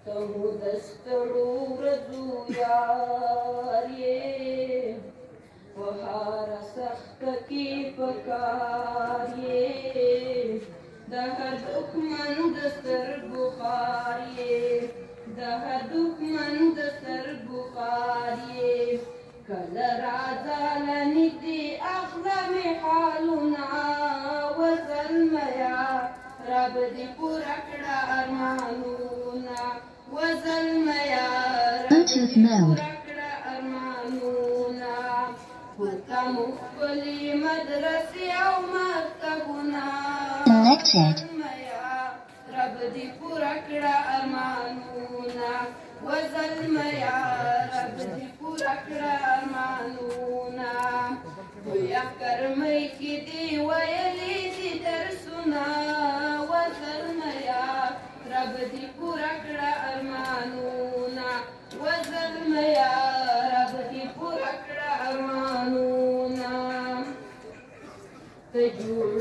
ته مو د ستړو ورځو یار یې په هره سخته کې په کار یې د هر دښمن د سترګو خار یې د هر دښمن د سترګو خار یې کله راځه له نږدې اخله مې حالونه وزلمیا رب دې پوره کړه ارمانونه وزلمیا رب دې پوره کړه ارمانونه ورته مو ښکلې مدرسې او مکتبونه وزلمیا رب دې پوره کړه ارمانونه وزلمیا رب دې پوره کړه ارمانونه په یخ ګرمۍ کې دې ویلي دي درسونه وزلمیا رب دې پوره کړه ارمانونه وزلمیا رب دې پوره کړه ارمانونه ته جوړ